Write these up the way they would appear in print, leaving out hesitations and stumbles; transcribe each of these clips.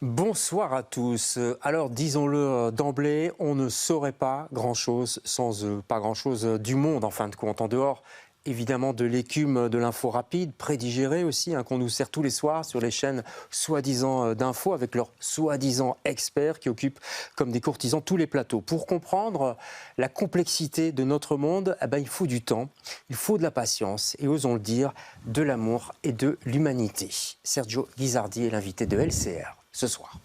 Bonsoir à tous. Alors disons-le d'emblée, on ne saurait pas grand-chose sans eux, pas grand-chose du monde en fin de compte, en dehors évidemment de l'écume de l'info rapide, prédigérée aussi, qu'on nous sert tous les soirs sur les chaînes soi-disant d'infos avec leurs soi-disant experts qui occupent comme des courtisans tous les plateaux. Pour comprendre la complexité de notre monde, il faut du temps, il faut de la patience et osons le dire, de l'amour et de l'humanité. Sergio Guisardi est l'invité de LCR ce soir.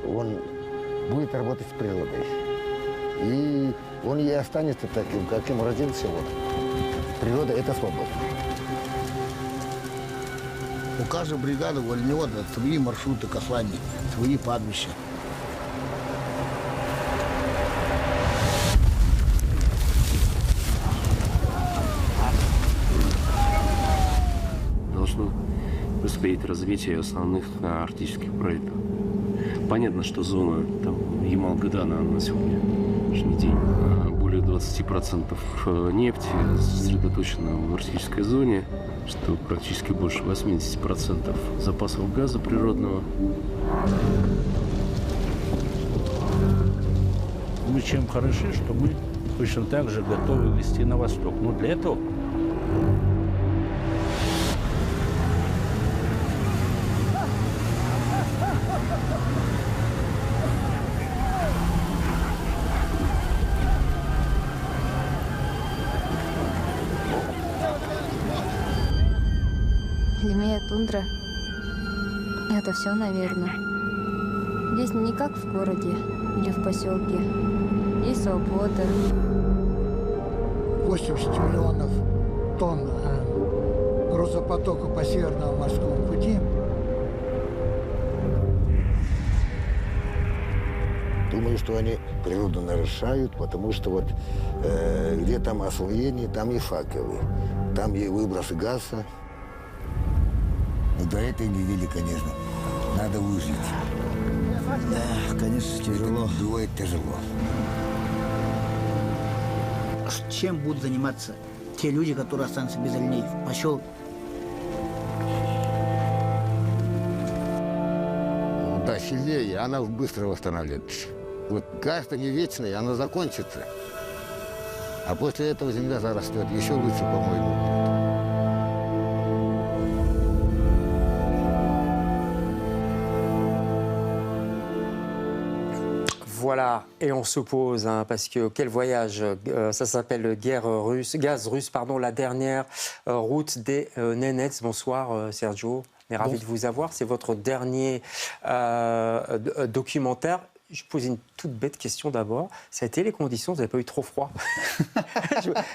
Он будет работать с природой. И он и останется таким, каким родился. Вот. Природа – это свобода. У каждой бригады вольнёда свои маршруты касания, свои пастбища. Должно успеть развитие основных арктических проектов. Понятно, что зона Ямал-Гадана на сегодняшний день более 20% нефти сосредоточена в арктической зоне, что практически больше 80% запасов газа природного. Мы чем хороши, что мы точно так же готовы вести на восток. Но для этого Для меня тундра – это все, наверное. Здесь не как в городе или в поселке. Есть свобода. 80 миллионов тонн грузопотока по Северному морскому пути. Думаю, что они природу нарушают, потому что вот где там освоение, там и факелы, там и выбросы газа. Но до этой недели, конечно, надо выжить. Да, конечно, тяжело. Бывает тяжело. Чем будут заниматься те люди, которые останутся без оленей в поселке? Да, сильнее, она быстро восстанавливается. Вот газ-то не вечный, она закончится. А после этого земля зарастет. Еще лучше, по-моему. Voilà, et on s'oppose, parce que quel voyage, ça s'appelle gaz russe, la dernière route des Nénets. Bonsoir Sergio, on est ravi de vous avoir, c'est votre dernier documentaire. Je pose une toute bête question d'abord. Ça a été les conditions, vous n'avez pas eu trop froid?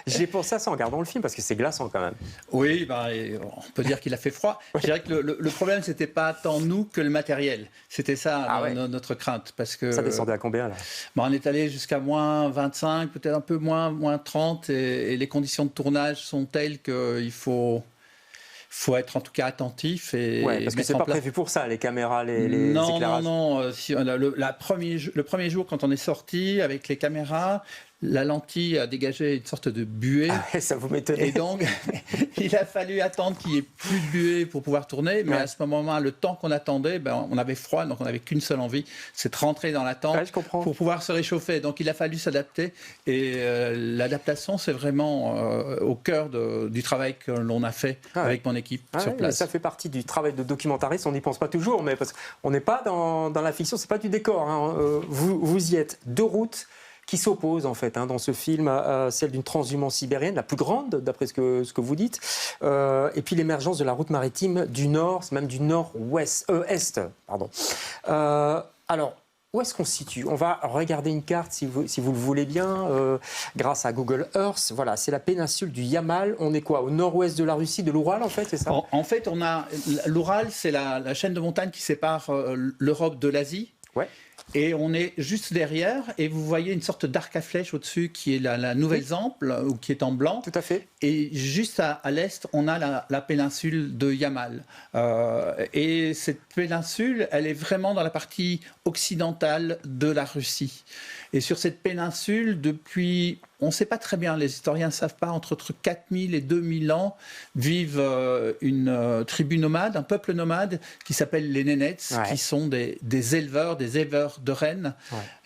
J'ai pensé à ça en regardant le film, parce que c'est glaçant quand même. Oui, on peut dire qu'il a fait froid. Je dirais que le problème, ce n'était pas tant nous que le matériel. C'était ça notre crainte. Parce que, ça descendait à combien là? On est allé jusqu'à moins 25, peut-être un peu moins 30. Et les conditions de tournage sont telles qu'il faut être en tout cas attentif. Parce que c'est pas prévu pour ça, les caméras, les éclairages. Non. Le premier jour, quand on est sorti avec les caméras, la lentille a dégagé une sorte de buée. Ah, ça vous m'étonnait. Et donc, il a fallu attendre qu'il n'y ait plus de buée pour pouvoir tourner. Mais à ce moment-là, le temps qu'on attendait, on avait froid, donc on n'avait qu'une seule envie, c'est de rentrer dans la tente pour pouvoir se réchauffer. Donc, il a fallu s'adapter. Et l'adaptation, c'est vraiment au cœur du travail que l'on a fait avec mon équipe sur place. Ça fait partie du travail de documentariste, on n'y pense pas toujours, mais parce qu'on n'est pas dans la fiction, c'est pas du décor. Vous y êtes. Deux routes qui s'opposent en fait dans ce film, celle d'une transhumance sibérienne, la plus grande d'après ce que vous dites, et puis l'émergence de la route maritime du nord, même du nord-ouest, est, pardon. Alors, où est-ce qu'on se situe? On va regarder une carte si vous le voulez bien, grâce à Google Earth. Voilà, c'est la péninsule du Yamal. On est quoi? Au nord-ouest de la Russie, de l'Oural en fait, c'est ça? En fait, l'Oural, c'est la chaîne de montagnes qui sépare l'Europe de l'Asie. Ouais. Et on est juste derrière, et vous voyez une sorte d'arc à flèche au-dessus qui est la Nouvelle Zample, ou qui est en blanc. Tout à fait. Et juste à l'est, on a la péninsule de Yamal. Et cette péninsule, elle est vraiment dans la partie occidentale de la Russie. Et sur cette péninsule, depuis, on ne sait pas très bien, les historiens ne savent pas, entre 4000 et 2000 ans, vivent une tribu nomade, un peuple nomade qui s'appelle les Nénets, qui sont des éleveurs de rennes,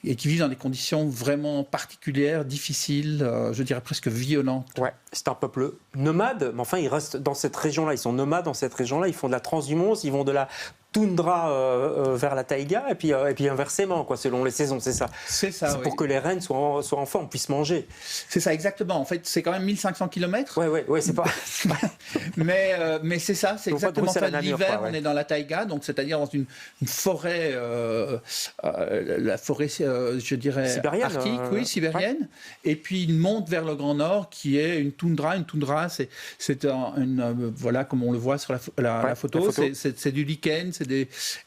et qui vivent dans des conditions vraiment particulières, difficiles, je dirais presque violentes. Ouais. C'est un peuple nomade, mais enfin ils restent dans cette région-là, ils sont nomades dans cette région-là, ils font de la transhumance, ils vont de la toundra vers la taïga, et puis inversement, quoi, selon les saisons, c'est ça. C'est ça, c'est pour que les rennes soient en forme, puissent manger. C'est ça, exactement. En fait, c'est quand même 1500 km. Ouais, c'est pas... mais c'est ça, c'est exactement ça. L'hiver, on est dans la taïga, donc c'est-à-dire dans une forêt, la forêt, je dirais, sibérienne, arctique, sibérienne. Et puis il monte vers le Grand Nord, qui est une toundra. Une toundra, c'est voilà, comme on le voit sur la photo. C'est du lichen,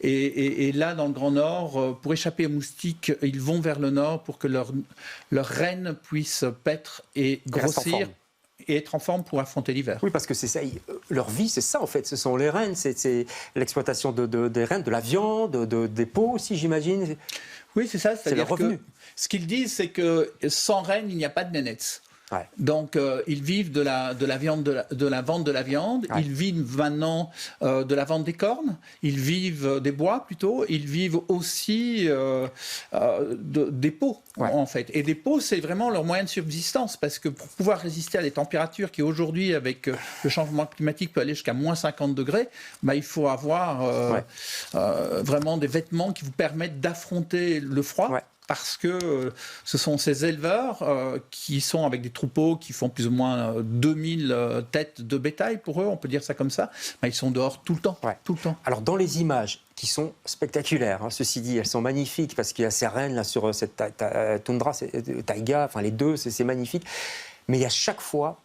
et là, dans le Grand Nord, pour échapper aux moustiques, ils vont vers le nord pour que leurs rennes puissent paître et grossir et être en forme pour affronter l'hiver. Oui, parce que c'est ça, leur vie, c'est ça en fait. Ce sont les rennes, c'est l'exploitation des rennes, de la viande, des peaux aussi, j'imagine. Oui, c'est ça. C'est leur revenu. Ce qu'ils disent, c'est que sans rennes, il n'y a pas de nénets. Ouais. Donc ils vivent de la viande, de la vente de la viande. Ouais. Ils vivent maintenant de la vente des cornes. Ils vivent des bois plutôt. Ils vivent aussi des peaux en fait. Et des peaux, c'est vraiment leur moyen de subsistance, parce que pour pouvoir résister à des températures qui aujourd'hui, avec le changement climatique, peut aller jusqu'à moins 50 degrés, il faut avoir vraiment des vêtements qui vous permettent d'affronter le froid. Ouais. Parce que ce sont ces éleveurs qui sont avec des troupeaux qui font plus ou moins 2000 têtes de bétail pour eux, on peut dire ça comme ça. Ils sont dehors tout le temps, tout le temps. Alors dans les images qui sont spectaculaires, ceci dit, elles sont magnifiques, parce qu'il y a ces rennes là, sur cette toundra, taïga, enfin les deux, c'est magnifique. Mais il y a chaque fois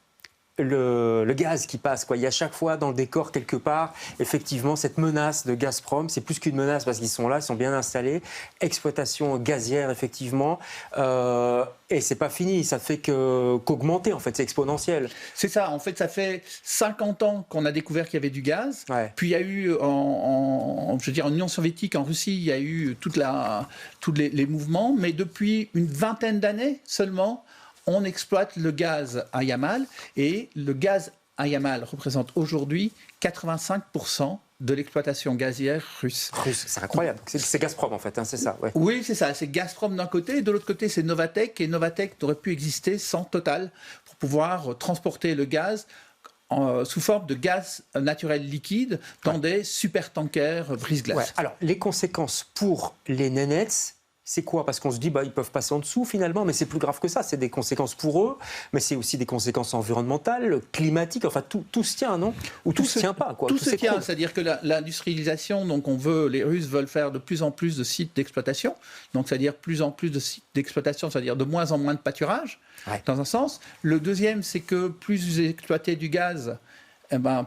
le gaz qui passe, quoi. Il y a chaque fois dans le décor quelque part, effectivement, cette menace de Gazprom. C'est plus qu'une menace parce qu'ils sont là, ils sont bien installés. Exploitation gazière, effectivement. Et c'est pas fini, ça fait qu'augmenter, en fait, c'est exponentiel. C'est ça, en fait, ça fait 50 ans qu'on a découvert qu'il y avait du gaz. Ouais. Puis il y a eu, en Union soviétique, en Russie, il y a eu tous les mouvements. Mais depuis une vingtaine d'années seulement, on exploite le gaz à Yamal, et le gaz à Yamal représente aujourd'hui 85% de l'exploitation gazière russe. C'est incroyable. C'est Gazprom en fait, c'est ça. Ouais. Oui, c'est ça. C'est Gazprom d'un côté, et de l'autre côté, c'est Novatek. Et Novatek n'aurait pu exister sans Total pour pouvoir transporter le gaz sous forme de gaz naturel liquide dans des super-tankers brise-glace. Ouais. Alors, les conséquences pour les Nénets, c'est quoi? Parce qu'on se dit, ils peuvent passer en dessous finalement, mais c'est plus grave que ça. C'est des conséquences pour eux, mais c'est aussi des conséquences environnementales, climatiques, enfin tout se tient, non? Ou tout se tient pas, quoi. Tout se tient, c'est-à-dire que l'industrialisation, donc les Russes veulent faire de plus en plus de sites d'exploitation, donc c'est-à-dire plus en plus de sites d'exploitation, c'est-à-dire de moins en moins de pâturage, dans un sens. Le deuxième, c'est que plus vous exploitez du gaz,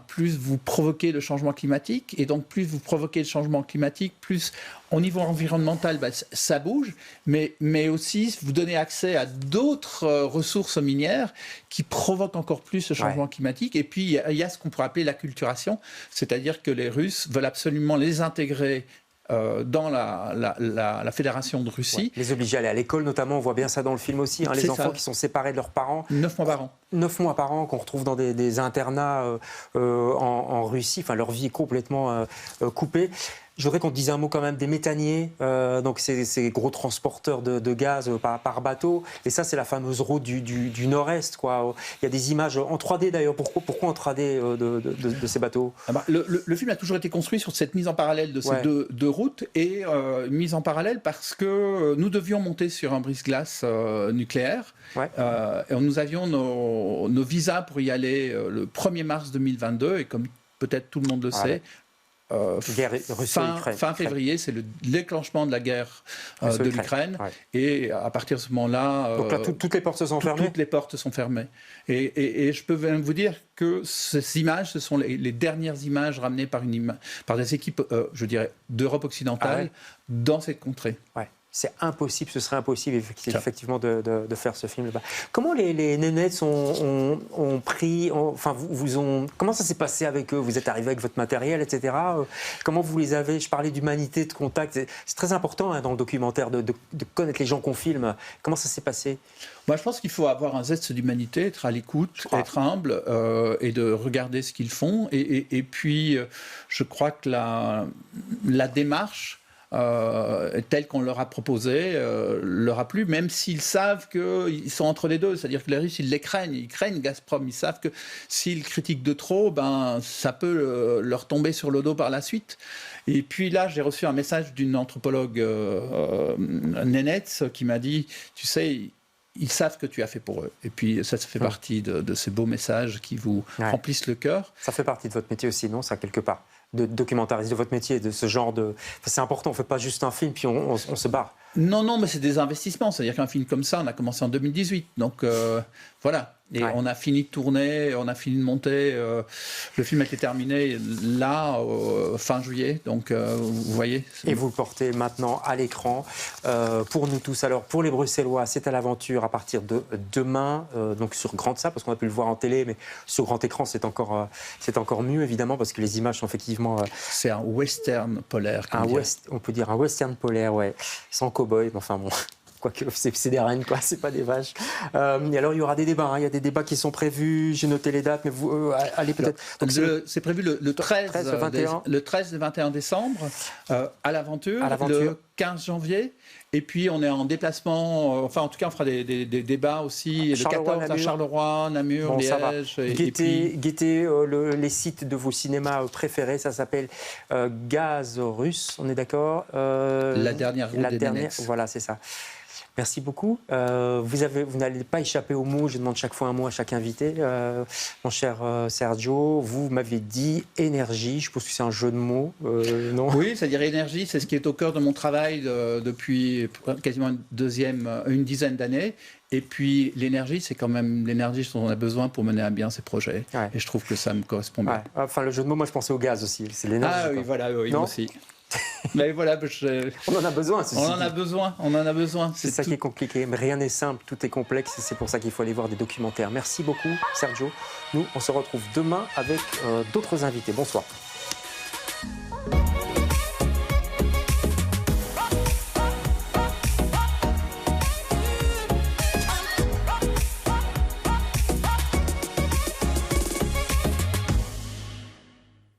plus vous provoquez le changement climatique, et donc plus vous provoquez le changement climatique, plus au niveau environnemental, ça bouge, mais aussi vous donnez accès à d'autres ressources minières qui provoquent encore plus le changement climatique. Et puis il y a ce qu'on pourrait appeler l'acculturation, c'est-à-dire que les Russes veulent absolument les intégrer dans la Fédération de Russie. Les obliger à aller à l'école, notamment, on voit bien ça dans le film aussi, les enfants qui sont séparés de leurs parents. 9 mois par an. 9 mois par an, qu'on retrouve dans des internats en Russie. Enfin, leur vie est complètement coupée. Je voudrais qu'on te dise un mot quand même des méthaniers, donc ces gros transporteurs de gaz par bateau. Et ça, c'est la fameuse route du Nord-Est, quoi. Il y a des images en 3D d'ailleurs. Pourquoi en 3D de ces bateaux? Le film a toujours été construit sur cette mise en parallèle de ces deux routes, et mise en parallèle parce que nous devions monter sur un brise-glace nucléaire. Et nous avions nos visas pour y aller le 1er mars 2022, et comme peut-être tout le monde le sait, fin février, c'est le déclenchement de la guerre de l'Ukraine. Ouais. Et à partir de ce moment-là... Donc là, toutes les portes se sont fermées. Toutes les portes sont fermées. Et je peux même vous dire que ces images, ce sont les dernières images ramenées par des équipes, je dirais, d'Europe occidentale dans cette contrée. Ouais. C'est impossible, ce serait impossible effectivement de faire ce film là-bas. Comment les Nénettes ont pris, comment ça s'est passé avec eux? Vous êtes arrivé avec votre matériel, etc. Comment vous les avez? Je parlais d'humanité, de contact. C'est très important dans le documentaire de connaître les gens qu'on filme. Comment ça s'est passé? Moi, je pense qu'il faut avoir un zeste d'humanité, être à l'écoute, être humble et de regarder ce qu'ils font. Et puis, je crois que la démarche telle qu'on leur a proposé, leur a plu, même s'ils savent qu'ils sont entre les deux. C'est-à-dire que les Russes, ils craignent Gazprom. Ils savent que s'ils critiquent de trop, ça peut leur tomber sur le dos par la suite. Et puis là, j'ai reçu un message d'une anthropologue Nénette qui m'a dit, tu sais, ils savent ce que tu as fait pour eux. Et puis ça fait partie de ces beaux messages qui vous remplissent le cœur. Ça fait partie de votre métier aussi, non, ça, quelque part? De documentariste, de votre métier, de ce genre de... c'est important, on ne fait pas juste un film, puis on se barre. Non, mais c'est des investissements. C'est-à-dire qu'un film comme ça, on a commencé en 2018. Donc voilà. Et on a fini de tourner, on a fini de monter. Le film a été terminé là, fin juillet. Donc vous voyez. Et vous le portez maintenant à l'écran pour nous tous. Alors pour les Bruxellois, c'est à l'aventure à partir de demain, donc sur Grande Salle, parce qu'on a pu le voir en télé, mais sur grand écran, c'est encore mieux évidemment, parce que les images sont effectivement... C'est un western polaire. On peut dire un western polaire, ouais, sans cow-boy, mais enfin bon... Quoique, c'est des rennes, quoi, c'est pas des vaches. Et alors, il y aura des débats, il y a des débats qui sont prévus, j'ai noté les dates, mais vous allez peut-être... C'est prévu le 13 et 21 décembre, à l'aventure, le 15 janvier, et puis on est en déplacement, en tout cas, on fera des débats aussi, le 14 à Charleroi, Namur, Liège... Guettez les sites de vos cinémas préférés, ça s'appelle Gaz Russe, on est d'accord? La dernière roue des Nénettes. Voilà, c'est ça. Merci beaucoup. Vous n'allez pas échapper aux mots. Je demande chaque fois un mot à chaque invité. Mon cher Sergio, vous m'avez dit énergie. Je suppose que c'est un jeu de mots, non? Oui, c'est-à-dire énergie, c'est ce qui est au cœur de mon travail depuis quasiment une dizaine d'années. Et puis l'énergie, c'est quand même l'énergie dont on a besoin pour mener à bien ces projets. Ouais. Et je trouve que ça me correspond bien. Ouais. Enfin, le jeu de mots, moi je pensais au gaz aussi. C'est l'énergie. Ah oui, voilà, oui, moi aussi. Mais voilà, on en a besoin. On en a besoin. C'est ça qui est compliqué. Mais rien n'est simple, tout est complexe. Et c'est pour ça qu'il faut aller voir des documentaires. Merci beaucoup, Sergio. Nous, on se retrouve demain avec d'autres invités. Bonsoir.